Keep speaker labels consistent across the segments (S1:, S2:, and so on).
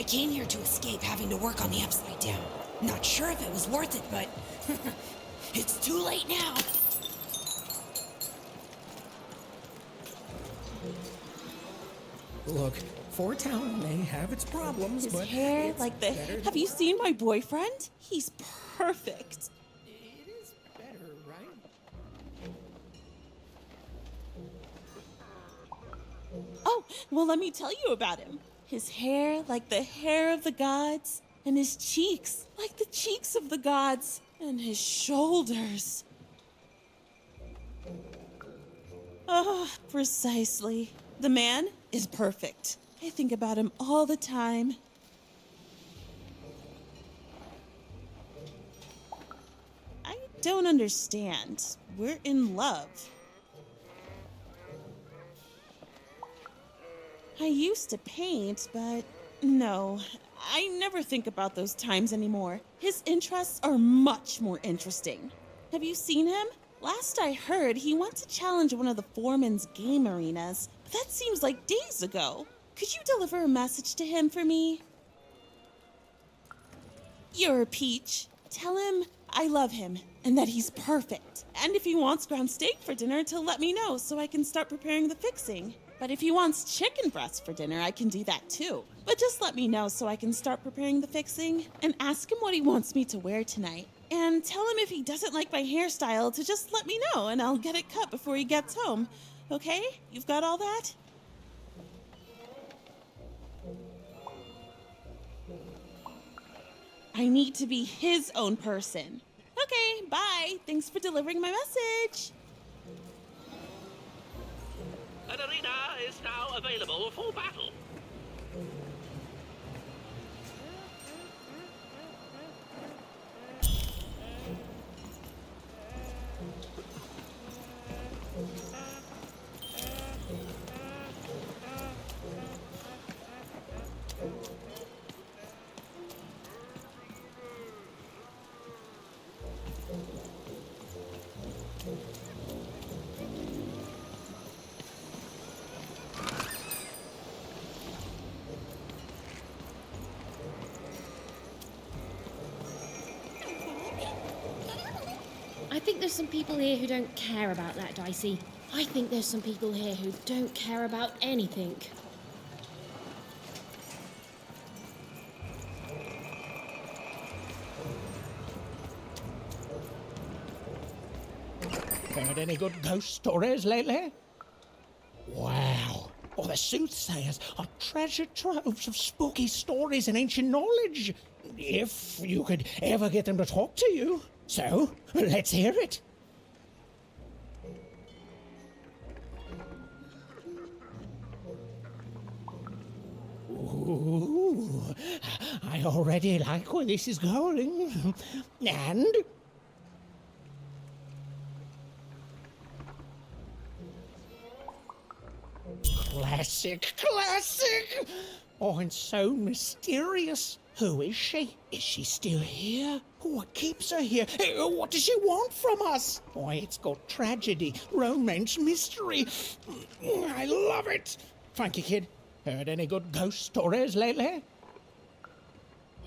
S1: came here to escape having to work on the Upside Down. Not sure if it was worth it, but it's too late now.
S2: Look, Fort Town may have its problems,
S3: His
S2: but
S3: hair
S2: it's
S3: like the...
S2: better
S3: Have you seen my boyfriend? He's perfect.
S2: It is better, right?
S3: Oh, well, let me tell you about him. His hair like the hair of the gods, and his cheeks like the cheeks of the gods, and his shoulders. Ah, precisely. The man is perfect. I think about him all the time. I don't understand. We're in love. I used to paint, but no, I never think about those times anymore. His interests are much more interesting. Have you seen him? Last I heard, he went to challenge one of the foreman's game arenas, but that seems like days ago. Could you deliver a message to him for me? You're a peach. Tell him I love him and that he's perfect. And if he wants ground steak for dinner, to let me know so I can start preparing the fixing. But if he wants chicken breast for dinner, I can do that too. But just let me know so I can start preparing the fixing, and ask him what he wants me to wear tonight. And tell him if he doesn't like my hairstyle to just let me know and I'll get it cut before he gets home. Okay? You've got all that? I need to be his own person. Okay, bye. Thanks for delivering my message.
S4: An arena is now available for battle.
S5: I think there's some people here who don't care about that, Dicey. I think there's some people here who don't care about anything.
S2: Heard any good ghost stories lately? Wow. Oh, the soothsayers are treasure troves of spooky stories and ancient knowledge. If you could ever get them to talk to you. So, let's hear it. Ooh, I already like where this is going. And... Classic, classic! Oh, and so mysterious. Who is she? Is she still here? What keeps her here? What does she want from us? Why, it's got tragedy, romance, mystery. I love it. Thank you, kid. Heard any good ghost stories lately?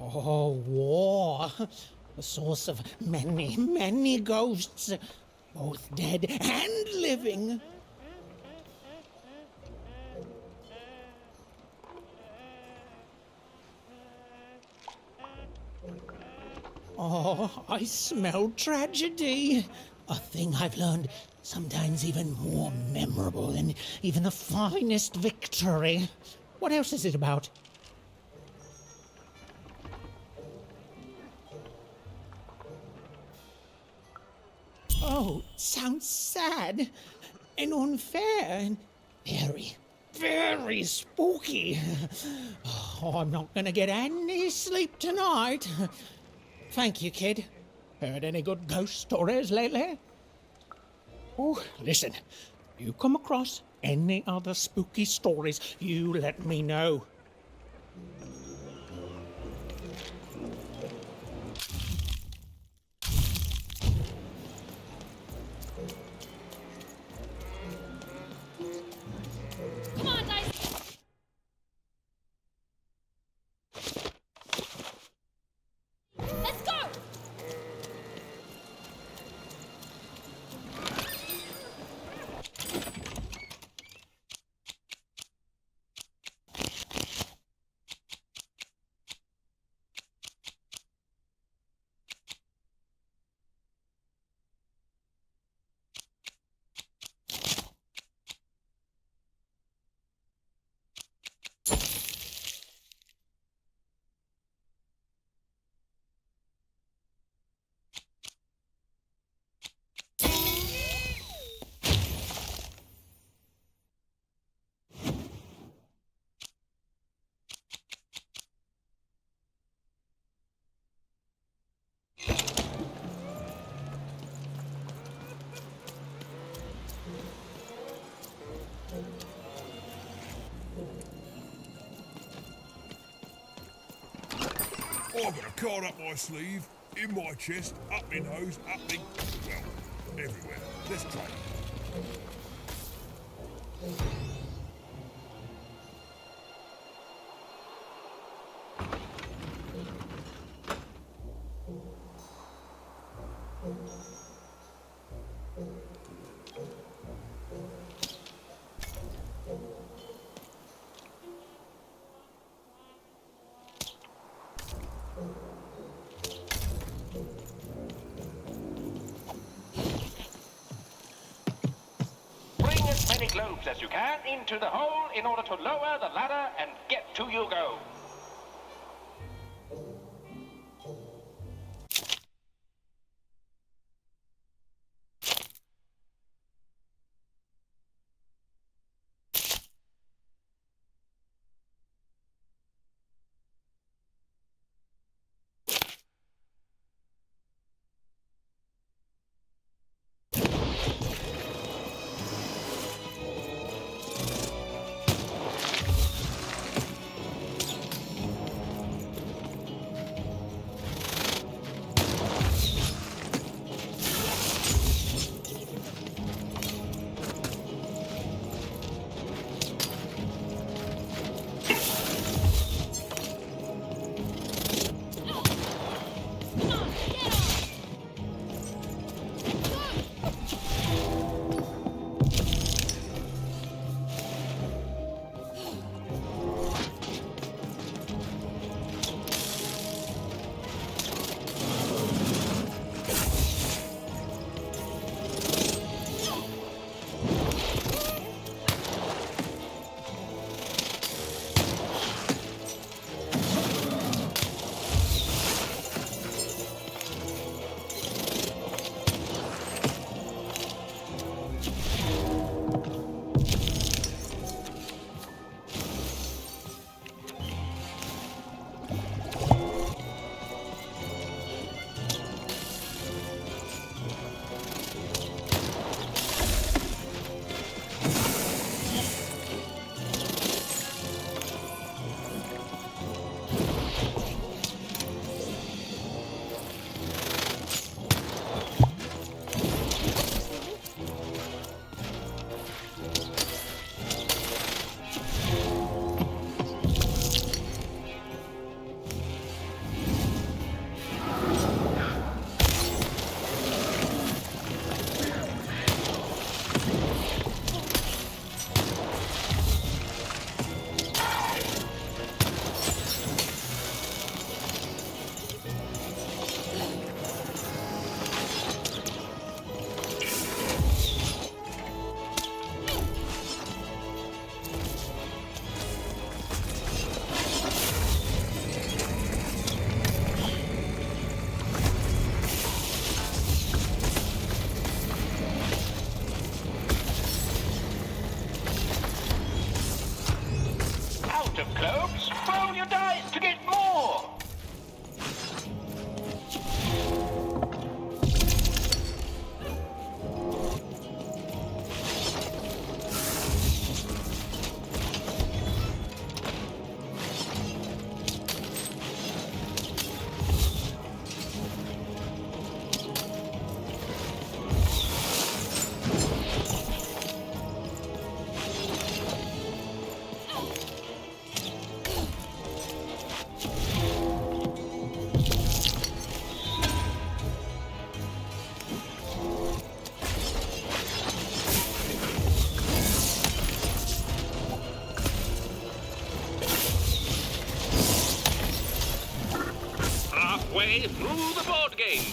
S2: Oh, war. The source of many, many ghosts. Both dead and living. Oh, I smell tragedy. A thing I've learned sometimes even more memorable than even the finest victory. What else is it about? Oh, sounds sad and unfair and very, very spooky. Oh, I'm not gonna get any sleep tonight. Thank you, kid. Heard any good ghost stories lately? Oh, listen. You come across any other spooky stories, you let me know.
S5: Come on, Dicey!
S6: I've got a card up my sleeve, in my chest, up my nose, up me... well, everywhere. Let's try it.
S4: Bring as many globes as you can into the hole in order to lower the ladder and get to your goal. Halfway through the board game.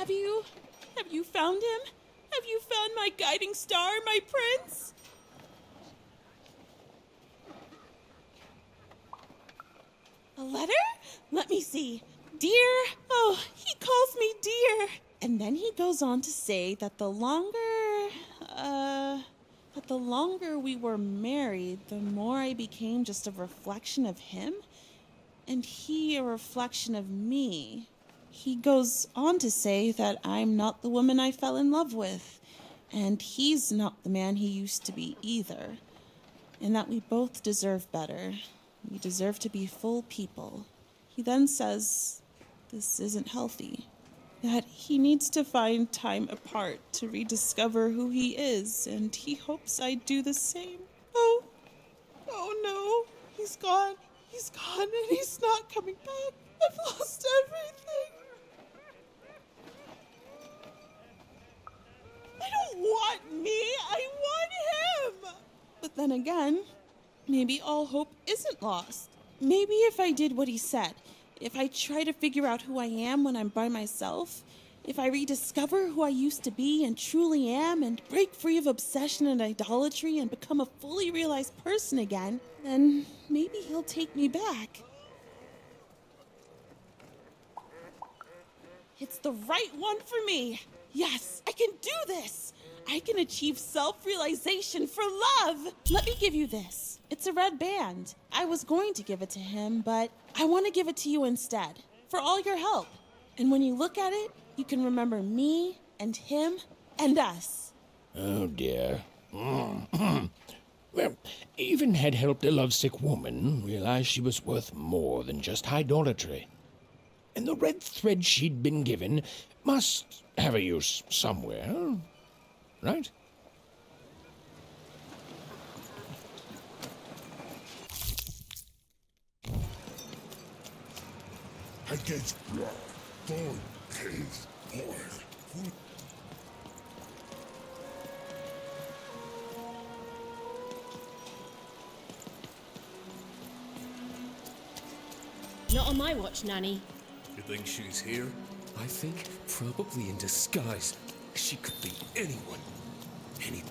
S3: Have you found him? Have you found my guiding star, my prince? A letter? Let me see. Dear, oh, he calls me dear. And then he goes on to say that the longer we were married, the more I became just a reflection of him, and he a reflection of me. He goes on to say that I'm not the woman I fell in love with, and he's not the man he used to be either, and that we both deserve better. We deserve to be full people. He then says this isn't healthy, that he needs to find time apart to rediscover who he is, and he hopes I do the same. Oh no, he's gone, and he's not coming back. I've lost everything. I don't want me, I want him! But then again, maybe all hope isn't lost. Maybe if I did what he said, if I try to figure out who I am when I'm by myself, if I rediscover who I used to be and truly am and break free of obsession and idolatry and become a fully realized person again, then maybe he'll take me back. It's the right one for me. Yes, I can do this. I can achieve self-realization for love. Let me give you this. It's a red band. I was going to give it to him, but I want to give it to you instead, for all your help. And when you look at it, you can remember me and him and us.
S2: Oh, dear. Well, even had helped a lovesick woman realize she was worth more than just idolatry. And the red thread she'd been given must have a use somewhere, right?
S6: Against blood, born is born.
S5: Not on my watch, Nanny.
S7: You think she's here? I think probably in disguise. She could be anyone. Anyone.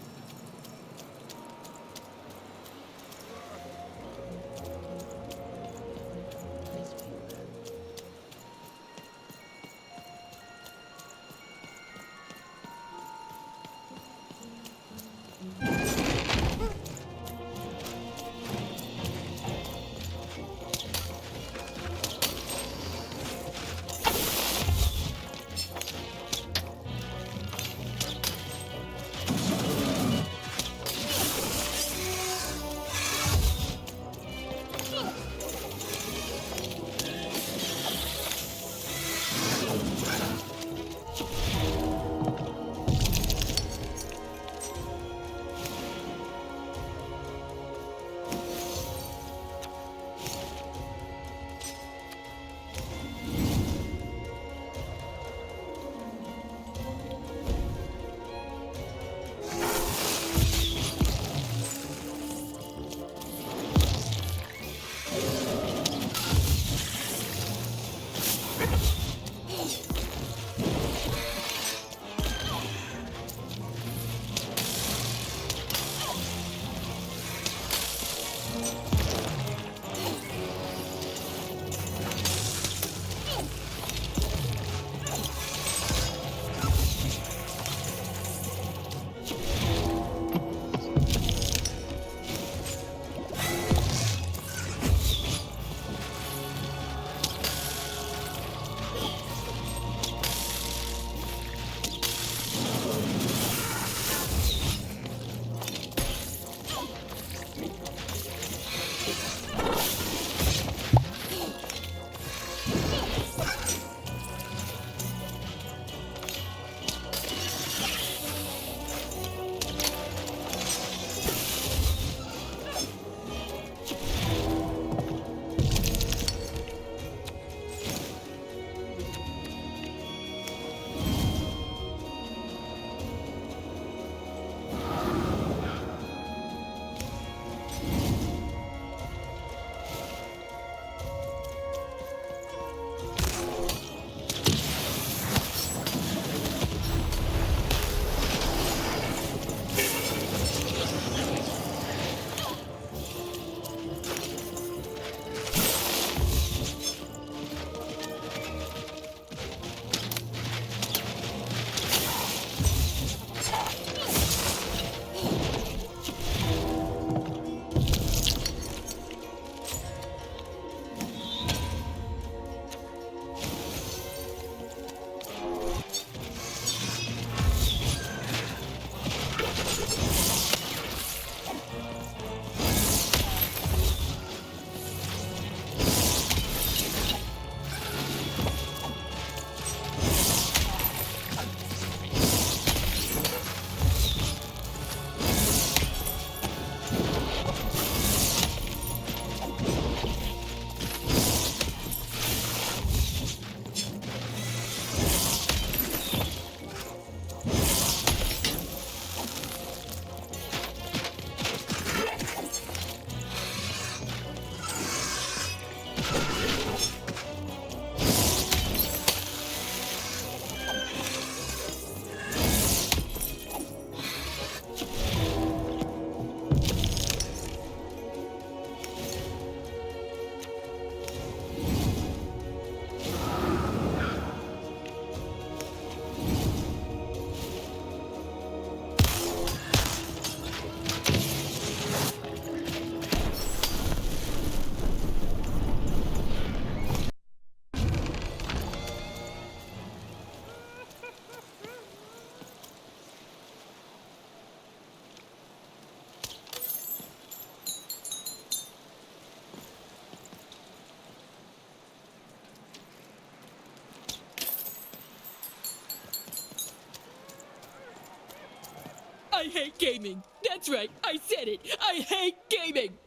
S8: hate gaming. That's right, I said it. I hate gaming.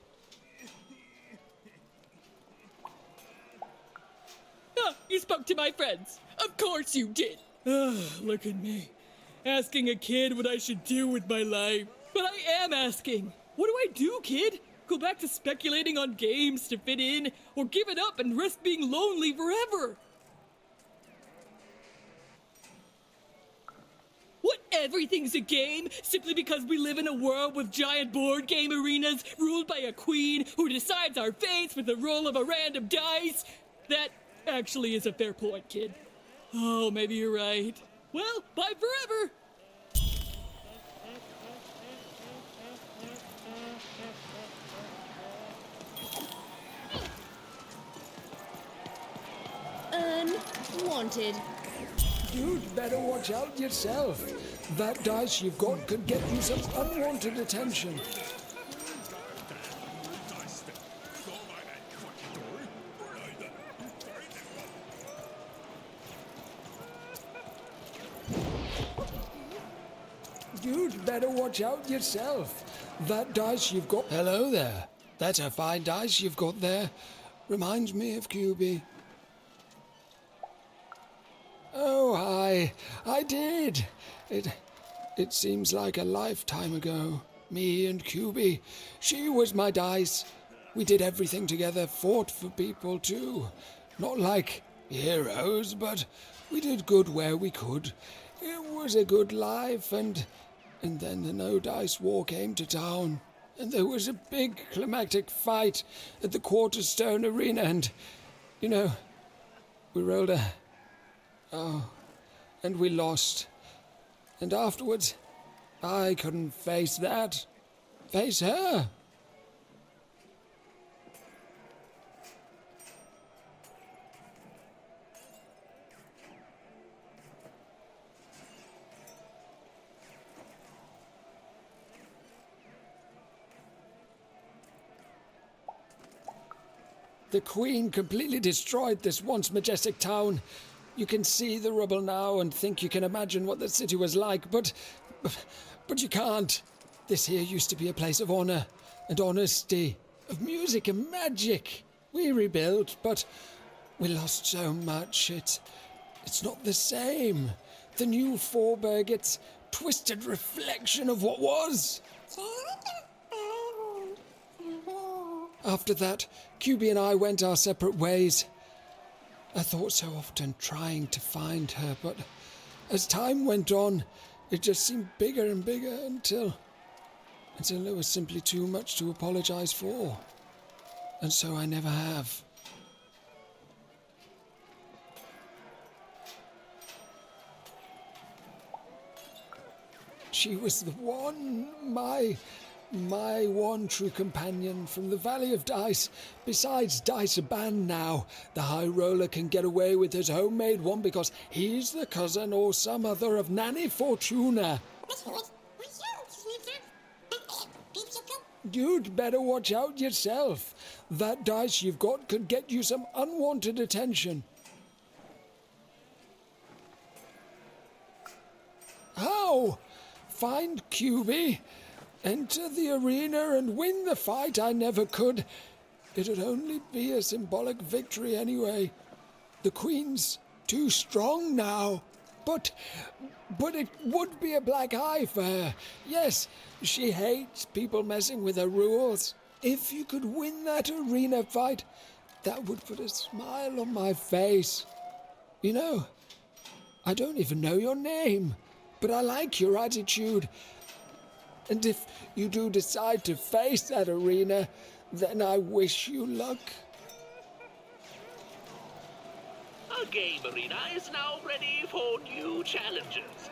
S8: Ah, you spoke to my friends. Of course you did. Look at me. Asking a kid what I should do with my life. But I am asking. What do I do, kid? Go back to speculating on games to fit in, or give it up and risk being lonely forever? What, everything's a game simply because we live in a world with giant board game arenas ruled by a queen who decides our fates with the roll of a random dice? That actually is a fair point, kid. Oh, maybe you're right. Well, bye forever!
S5: Unwanted.
S9: You'd better watch out yourself. That dice you've got could get you some unwanted attention. You'd better watch out yourself. That dice you've got... Hello there. That's a fine dice you've got there. Reminds me of QB. Oh, hi. I did. It seems like a lifetime ago. Me and QB. She was my dice. We did everything together, fought for people too. Not like heroes, but we did good where we could. It was a good life, and then the no dice war came to town. And there was a big climactic fight at the Quarterstone Arena, and, you know, we rolled a... Oh, and we lost. And afterwards, I couldn't face that. Face her. The Queen completely destroyed this once majestic town. You can see the rubble now and think you can imagine what the city was like, but you can't. This here used to be a place of honor and honesty, of music and magic. We rebuilt, but we lost so much. It's not the same. The new Forberg, it's twisted reflection of what was. After that, QB and I went our separate ways. I thought so often trying to find her, but as time went on, it just seemed bigger and bigger until there was simply too much to apologize for. And so I never have. She was the one, my one true companion from the Valley of Dice. Besides, dice are banned now. The High Roller can get away with his homemade one because he's the cousin or some other of Nanny Fortuna. You'd better watch out yourself. That dice you've got could get you some unwanted attention. How? Find QB, enter the arena and win the fight I never could. It'd only be a symbolic victory anyway. The Queen's too strong now. But it would be a black eye for her. Yes, she hates people messing with her rules. If you could win that arena fight, that would put a smile on my face. You know, I don't even know your name, but I like your attitude. And if you do decide to face that arena, then I wish you luck.
S10: Our game arena is now ready for new challenges.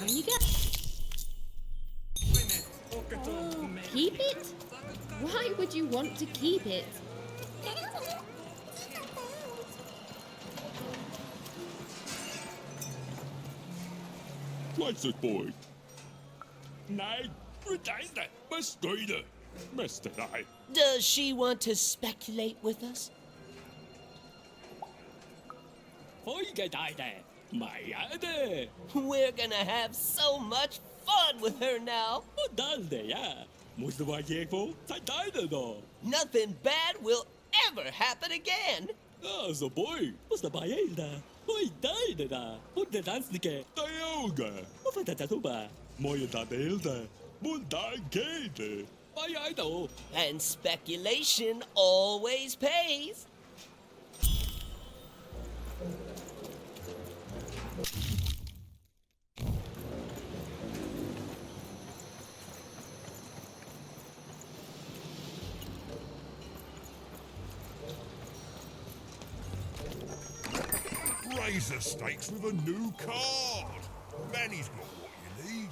S5: Down you go. Oh, keep it? Why would you want to keep it?
S6: What's it, boy? Nej, retejne, bestøjde, mester dig.
S11: Does she want to speculate with us? We're gonna have so much fun with her now. Nothing bad will ever happen again. And speculation always pays.
S6: Raise the stakes with a new card. Manny's got what you need.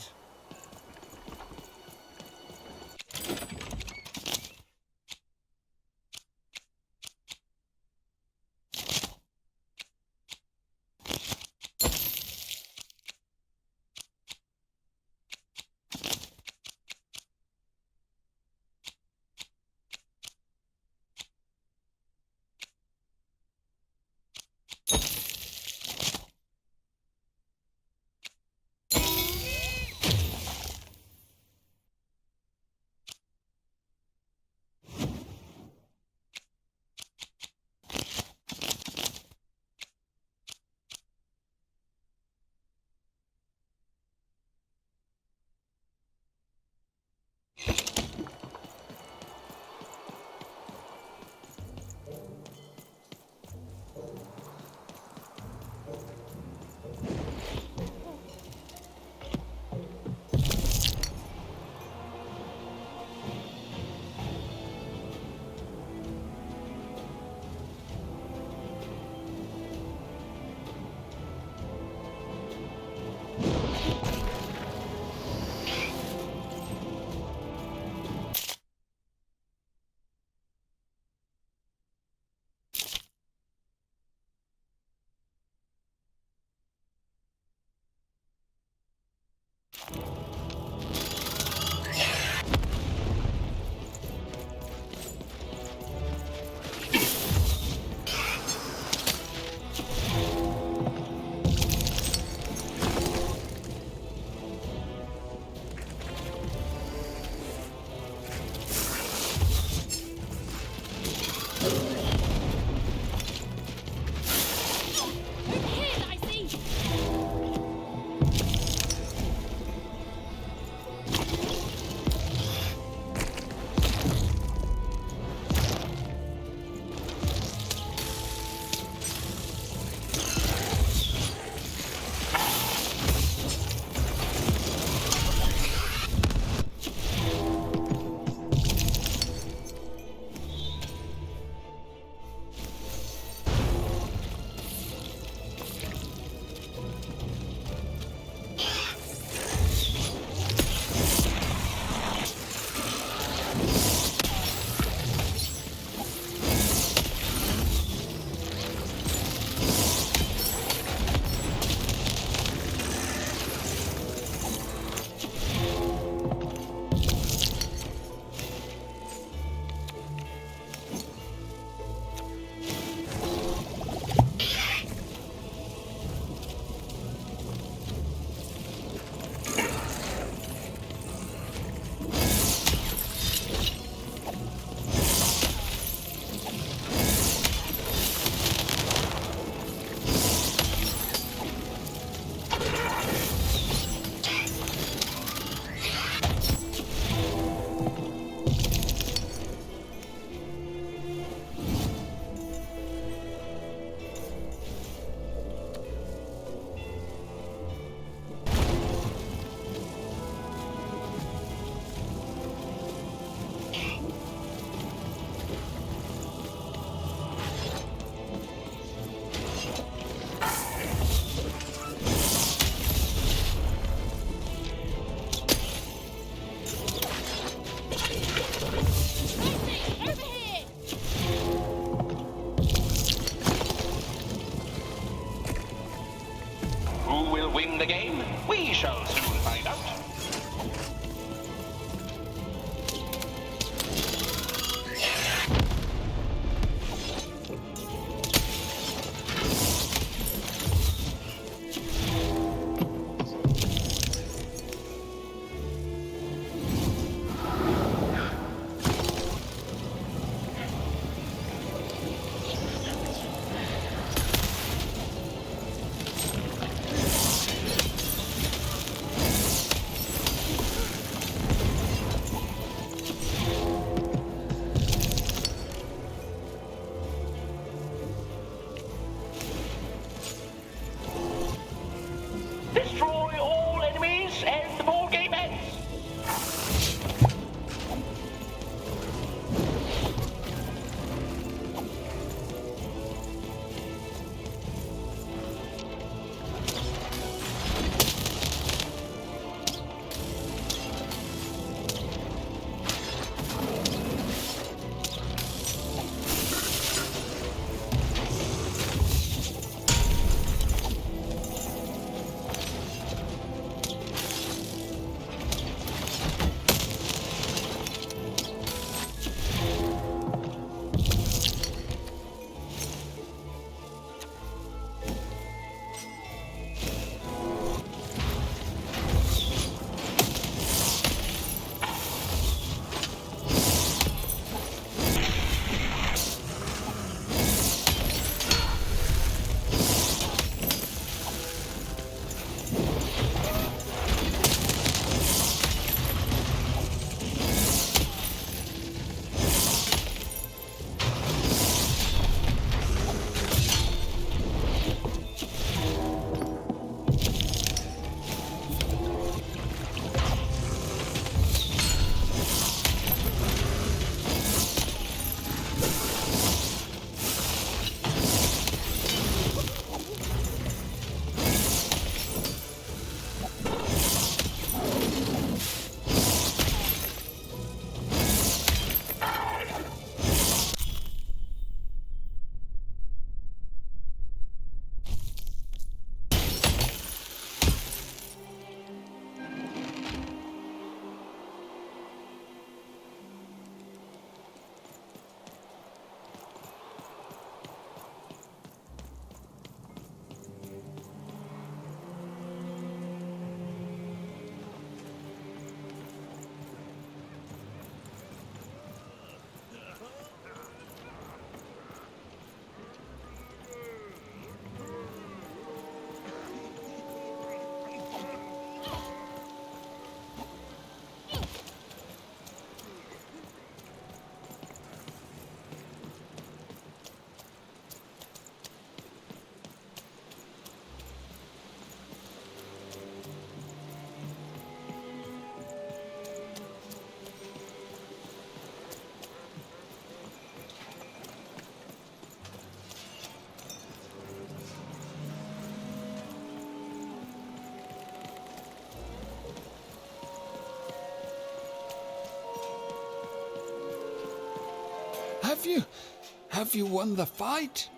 S9: Have you won the fight?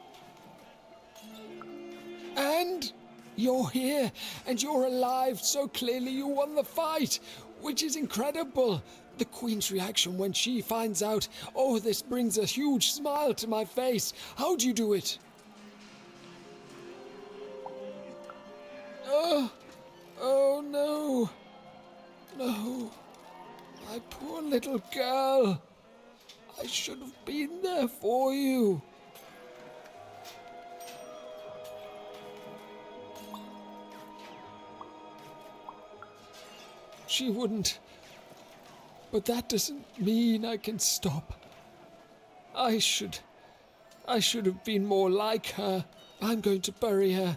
S9: And you're here, and you're alive, so clearly you won the fight, which is incredible. The Queen's reaction when she finds out, oh, this brings a huge smile to my face. How'd you do it? Oh no. No. My poor little girl. I should have been there for you. She wouldn't. But that doesn't mean I can stop. I should have been more like her. I'm going to bury her.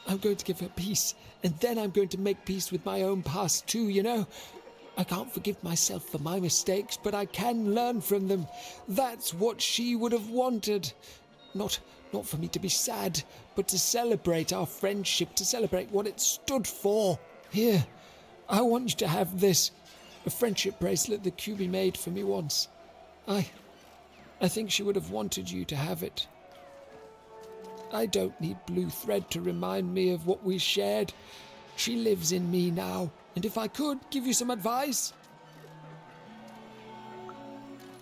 S9: I'm going to give her peace, and then I'm going to make peace with my own past too, you know? I can't forgive myself for my mistakes, but I can learn from them. That's what she would have wanted. Not for me to be sad, but to celebrate our friendship, to celebrate what it stood for. Here, I want you to have this. A friendship bracelet that QB made for me once. I think she would have wanted you to have it. I don't need blue thread to remind me of what we shared. She lives in me now, and if I could give you some advice,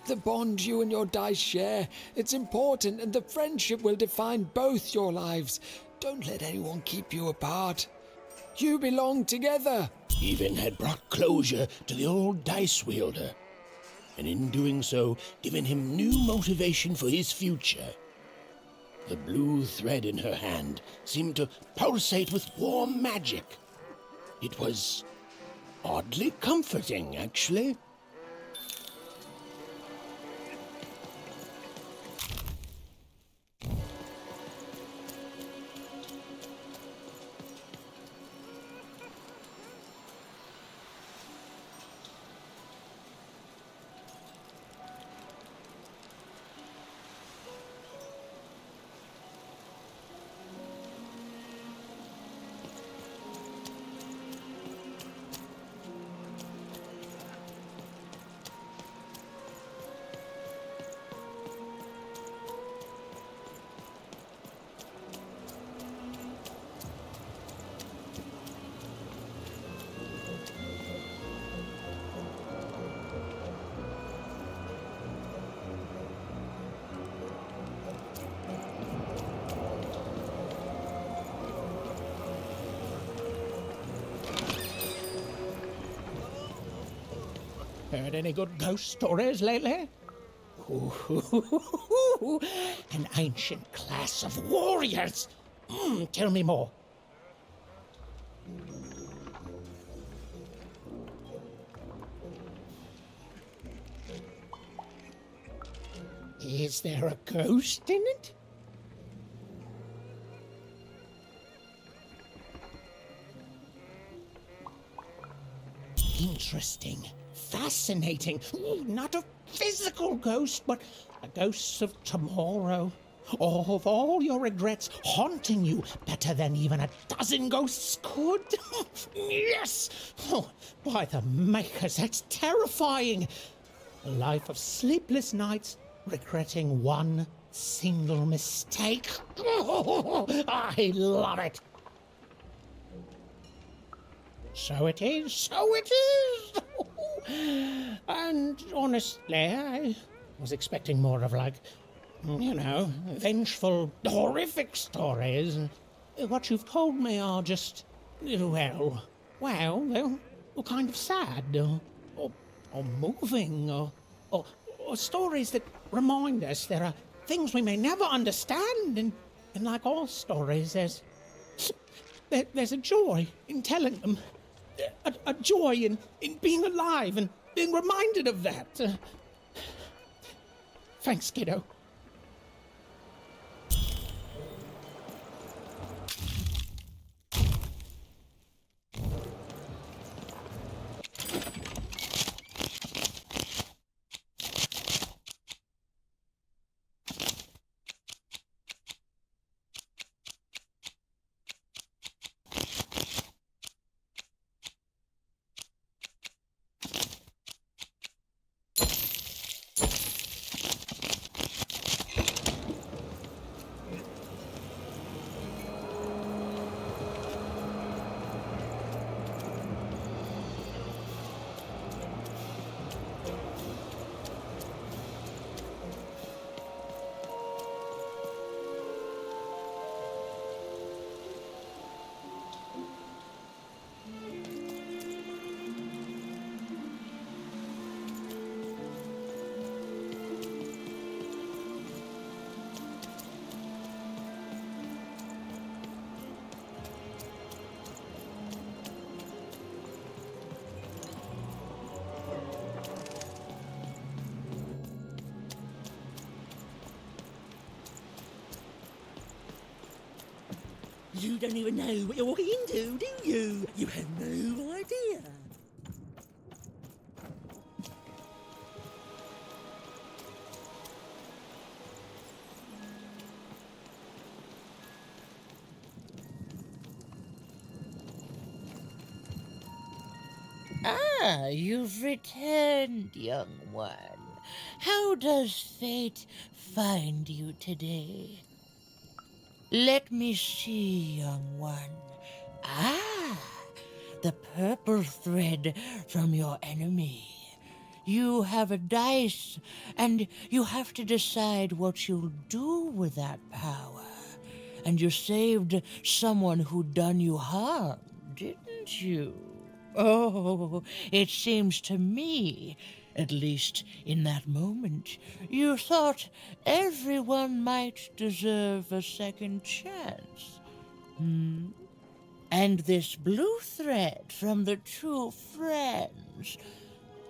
S9: the bond you and your dice share, it's important, and the friendship will define both your lives. Don't let anyone keep you apart. You belong together.
S12: Even had brought closure to the old dice wielder, and in doing so, given him new motivation for his future. The blue thread in her hand seemed to pulsate with warm magic. It was oddly comforting, actually.
S2: Heard any good ghost stories lately? An ancient class of warriors. Tell me more. Is there a ghost in it? Interesting. Fascinating. Not a physical ghost, but a ghost of tomorrow. Or of all your regrets haunting you better than even a dozen ghosts could. Yes! Oh, by the makers, that's terrifying. A life of sleepless nights, regretting one single mistake. Oh, I love it. So it is, so it is. And honestly, I was expecting more of vengeful, horrific stories. What you've told me are just, they're kind of sad, or moving, or stories that remind us there are things we may never understand, and like all stories, there's a joy in telling them. A joy in being alive and being reminded of that. Thanks, kiddo.
S13: You don't even know what you're walking into, do you? You have no idea.
S14: Ah, you've returned, young one. How does fate find you today? Let me see, young one. Ah, the purple thread from your enemy. You have a dice, and you have to decide what you'll do with that power. And you saved someone who'd done you harm, didn't you? Oh, it seems to me, at least in that moment, you thought everyone might deserve a second chance. And this blue thread from the two friends.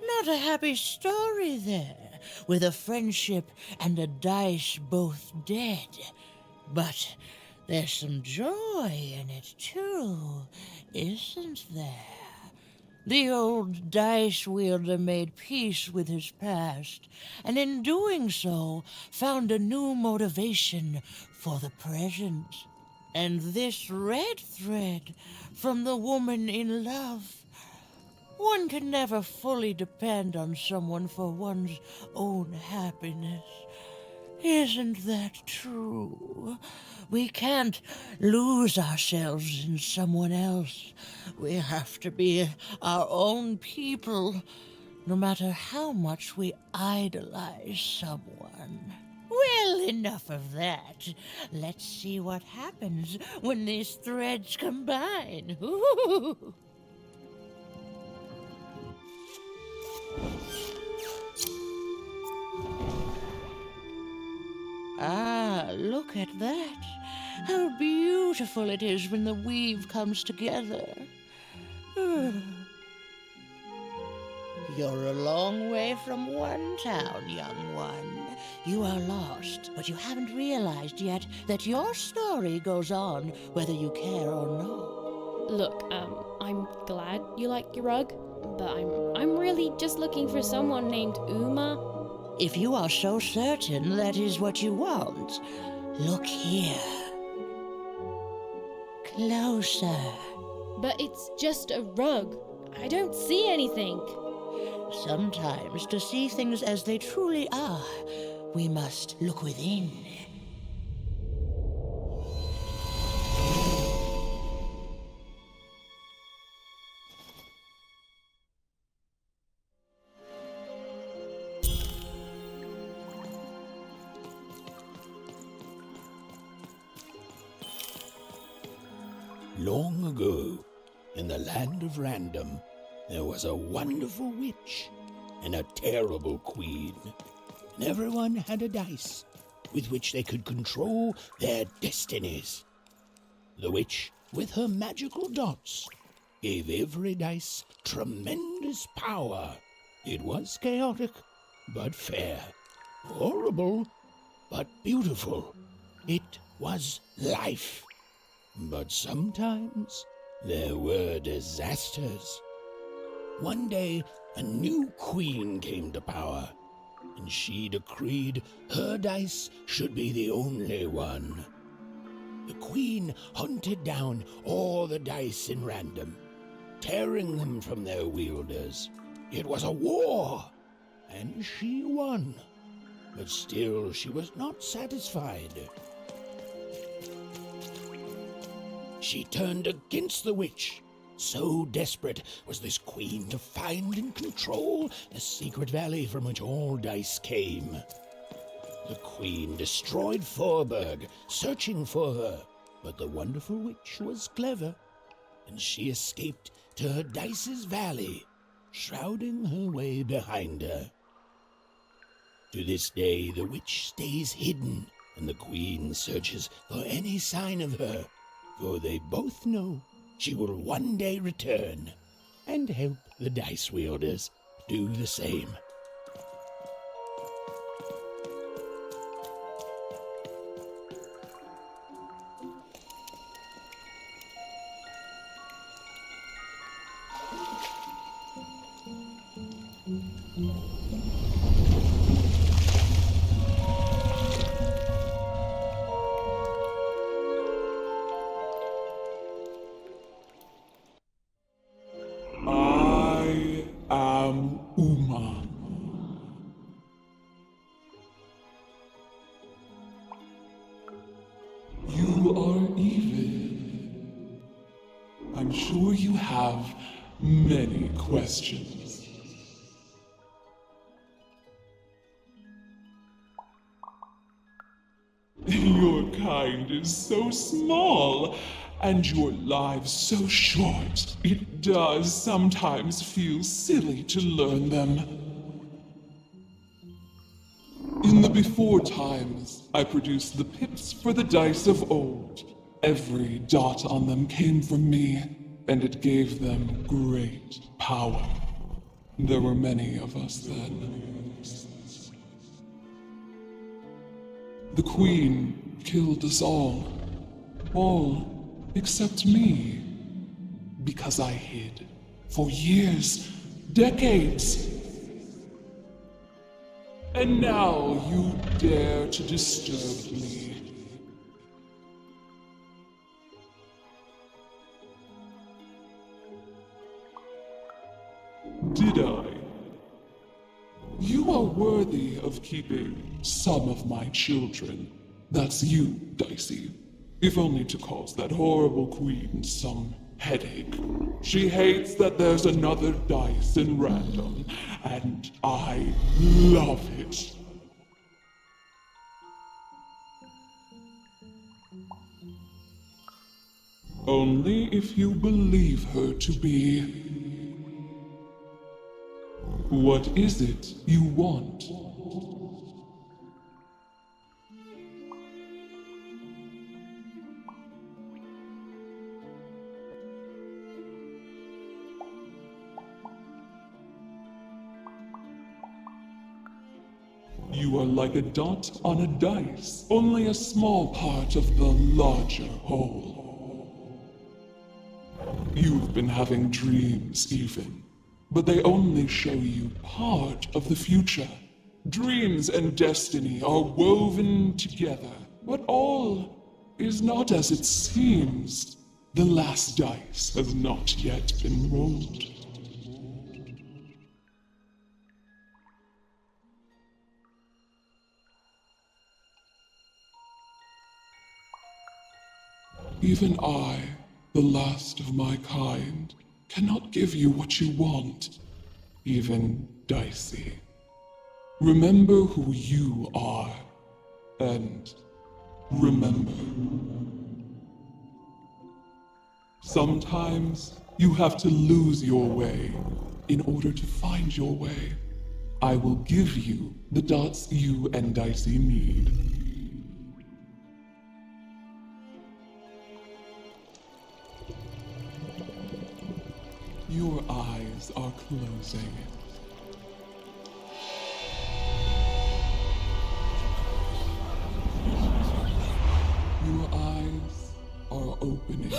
S14: Not a happy story there, with a friendship and a dice both dead. But there's some joy in it, too, isn't there? The old dice wielder made peace with his past, and in doing so, found a new motivation for the present. And this red thread from the woman in love. One can never fully depend on someone for one's own happiness. Isn't that true? We can't lose ourselves in someone else. We have to be our own people, no matter how much we idolize someone. Well, enough of that. Let's see what happens when these threads combine. Ooh. Ah, look at that. How beautiful it is when the weave comes together. You're a long way from one town, young one. You are lost, but you haven't realized yet that your story goes on whether you care or not.
S5: Look, I'm glad you like your rug, but I'm really just looking for someone named Uma.
S14: If you are so certain that is what you want, look here. Closer.
S5: But it's just a rug. I don't see anything.
S14: Sometimes, to see things as they truly are, we must look within.
S12: Long ago, in the land of Random, there was a wonderful witch and a terrible queen. And everyone had a dice with which they could control their destinies. The witch, with her magical dots, gave every dice tremendous power. It was chaotic, but fair. Horrible, but beautiful. It was life. But sometimes there were disasters. One day, a new queen came to power, and she decreed her dice should be the only one. The queen hunted down all the dice in Random, tearing them from their wielders. It was a war, and she won. But still, she was not satisfied. She turned against the witch. So desperate was this queen to find and control the secret valley from which all dice came. The queen destroyed Forberg, searching for her, but the wonderful witch was clever, and she escaped to her dice's valley, shrouding her way behind her. To this day, the witch stays hidden, and the queen searches for any sign of her, for they both know she will one day return and help the dice wielders do the same.
S15: am Uma. You are even. I'm sure you have many questions. Your kind is so small, and your lives so short. It does sometimes feel silly to learn them. In the before times, I produced the pips for the dice of old. Every dot on them came from me, and it gave them great power. There were many of us then. The Queen killed us all except me, because I hid for years, decades. And now you dare to disturb me. Did I? You are worthy of keeping some of my children. That's you, Dicey. If only to cause that horrible queen some headache. She hates that there's another dice in random, and I love it. Only if you believe her to be. What is it you want? You are like a dot on a dice, only a small part of the larger whole. You've been having dreams even, but they only show you part of the future. Dreams and destiny are woven together, but all is not as it seems. The last dice has not yet been rolled. Even I, the last of my kind, cannot give you what you want, even Dicey. Remember who you are, and remember. Sometimes you have to lose your way in order to find your way. I will give you the dots you and Dicey need. Your eyes are closing. Your eyes are opening.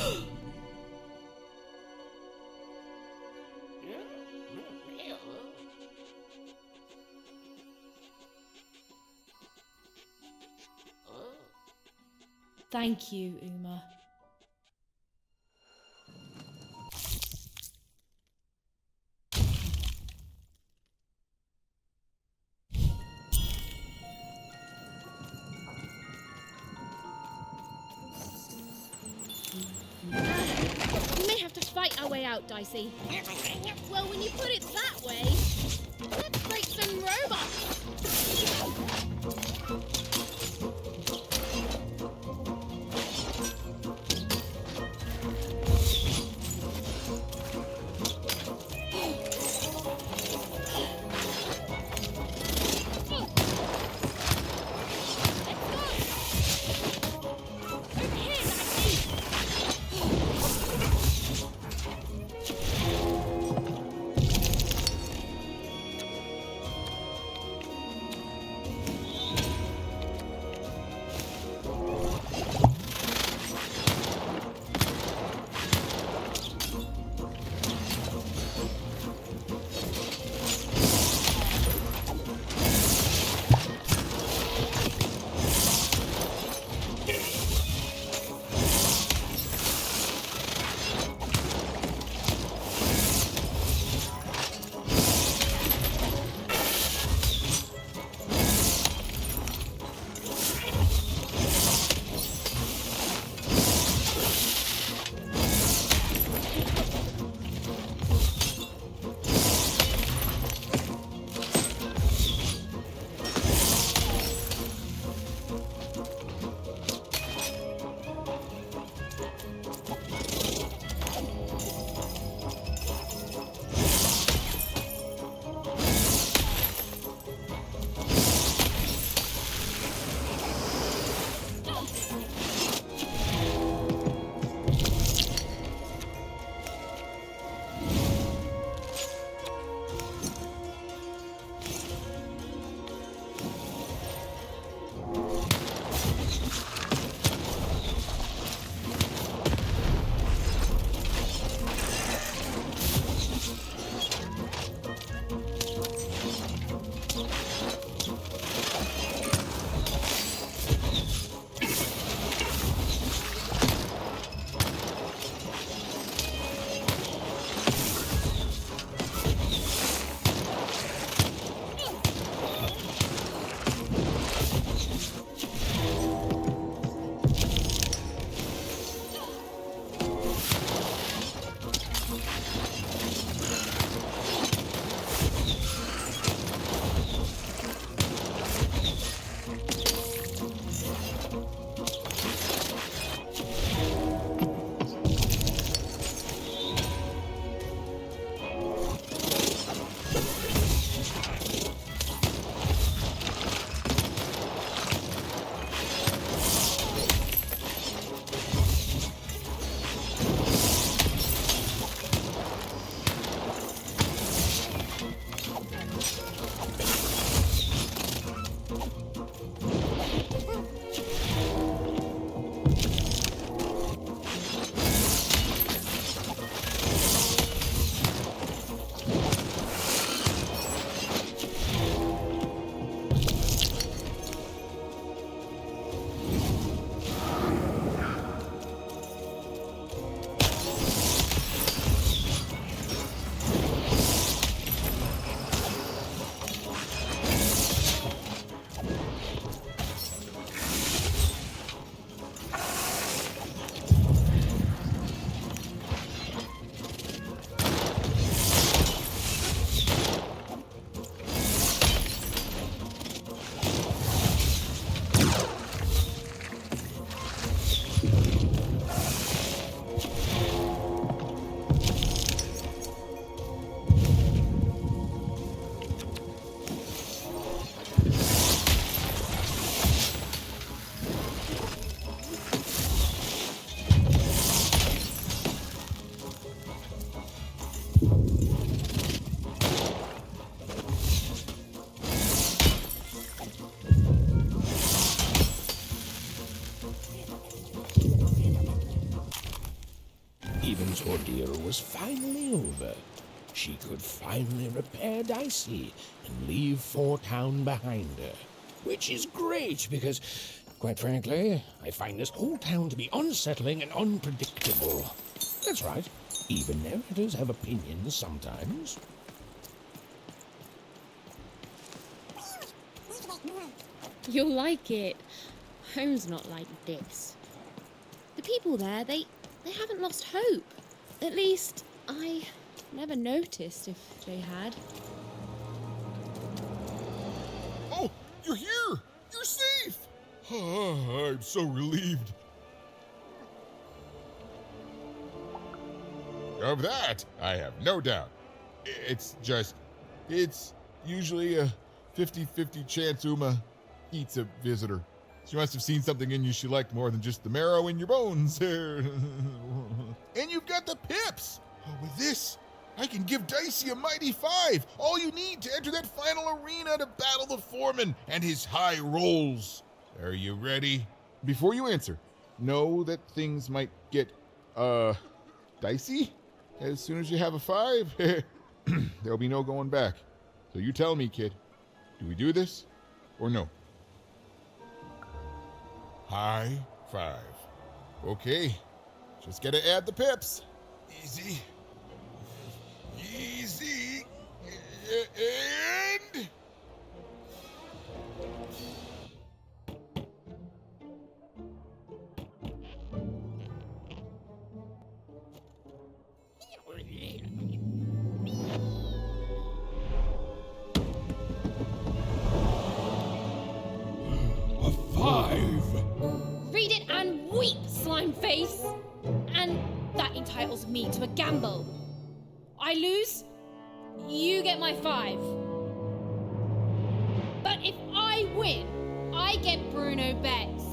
S5: Thank you, Uma. We may have to fight our way out, Dicey. Well, when you put it that way, let's break some robots.
S12: was finally over. She could finally repair Dicey and leave Fort Town behind her. Which is great because, quite frankly, I find this whole town to be unsettling and unpredictable. That's right. Even narrators have opinions sometimes.
S5: You'll like it. Home's not like this. The people there, they haven't lost hope. At least, I never noticed if they had.
S16: Oh, you're here! You're safe! I'm so relieved. Of that, I have no doubt. It's usually a 50-50 chance Uma eats a visitor. She must have seen something in you she liked more than just the marrow in your bones. And you've got the pips! Oh, with this, I can give Dicey a mighty 5. All you need to enter that final arena to battle the foreman and his high rolls. Are you ready? Before you answer, know that things might get, dicey? As soon as you have a 5, there'll be no going back. So you tell me, kid. Do we do this or no? High 5. Okay. Just gotta add the pips. Easy. Easy. And...
S9: A 5.
S5: Read it and weep, slime face! And that entitles me to a gamble. I lose, you get my 5. But if I win, I get Bruno Betts.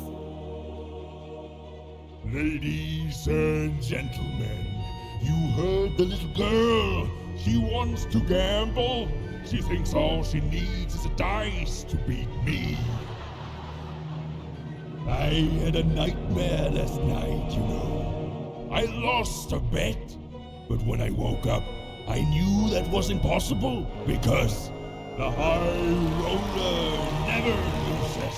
S6: Ladies and gentlemen, you heard the little girl. She wants to gamble. She thinks all she needs is a dice to beat me. I had a nightmare last night, you know. I lost a bet, but when I woke up, I knew that was impossible because the high roller never loses.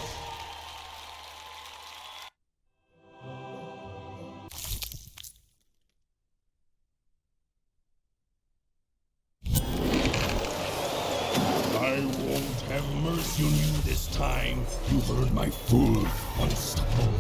S6: I won't have mercy on you this time. You heard my full unstoppable.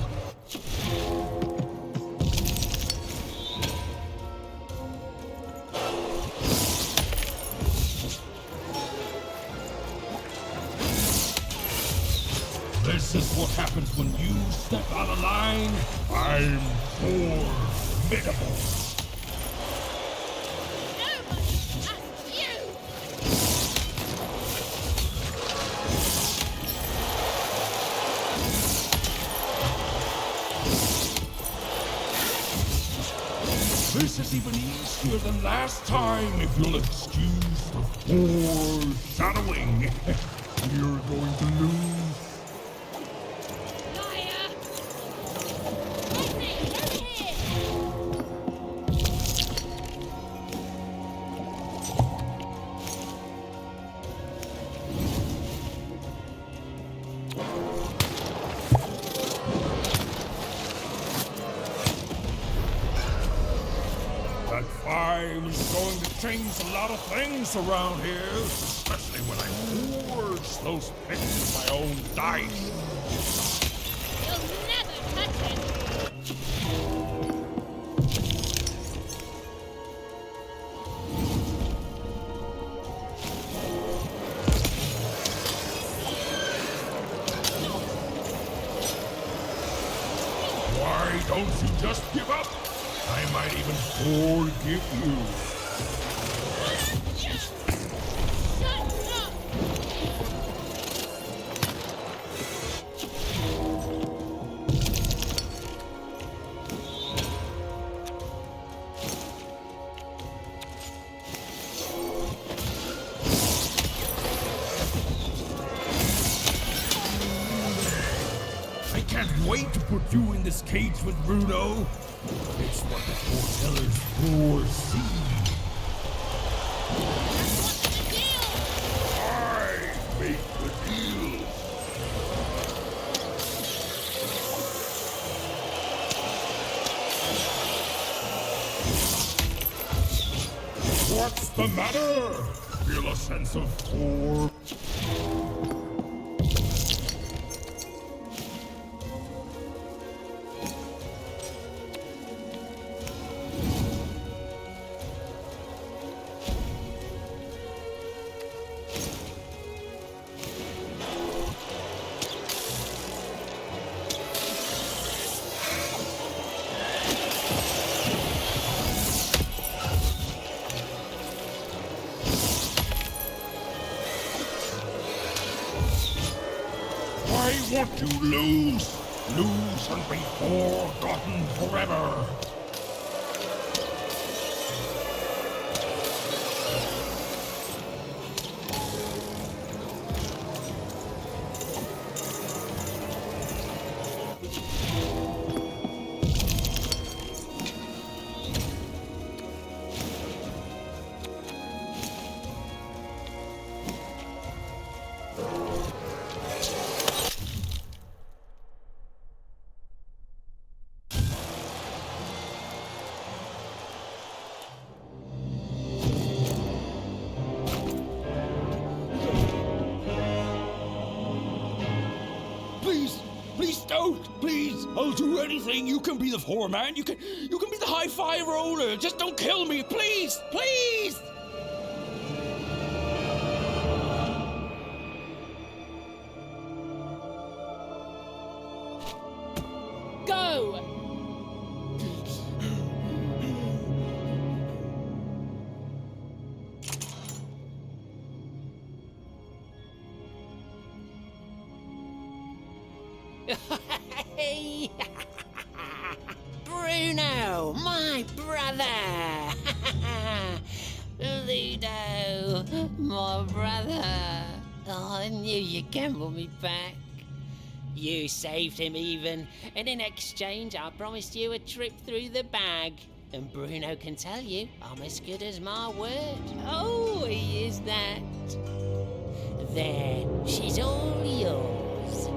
S6: This is what happens when you step out of line. I'm formidable. This is even easier than last time, if you'll excuse the foreshadowing. You're going to lose. That 5 is going to change a lot of things around here, especially when I forge those picks with my own dice.
S5: You'll never touch it!
S6: Why don't you just give up? I might even forgive you. I can't wait to put you in this cage with Bruno. It's what the foretellers foresee. I make the deals. What's the matter? Feel a sense of form? I want to lose and be forgotten forever. Please don't! Please! I'll do anything. You can be the foreman. You can be the high-fi roller. Just don't kill me, please! Please!
S8: Go!
S14: Hey! Bruno, my brother! Ludo, my brother! Oh, I knew you'd gamble me back. You saved him even, and in exchange I promised you a trip through the bag. And Bruno can tell you I'm as good as my word. Oh, he is that. There, she's all yours.